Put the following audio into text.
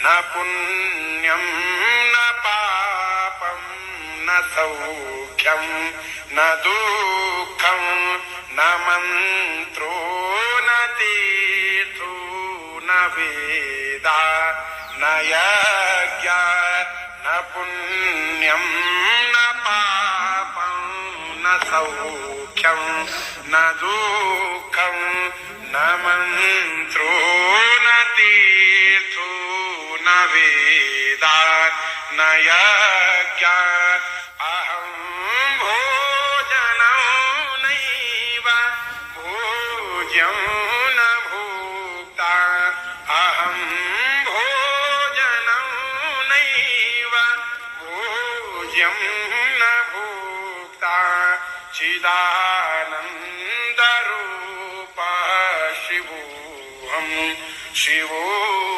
न पुण्यं न पापं न सौख्यं न दुःखं न मन्त्रो न तीर्थो न वेदा न यज्ञ न पुण्यं न पापं न सौख्यं न दुःखं न मन्त्रो न तीर्थो न वेदा न यज्ञ अहं भोजनं नैव भोज्यं न भोक्ता अहं भोजनं नैव भोज्यं न भोक्ता चिदानन्दरूपः शिवोऽहं शिवो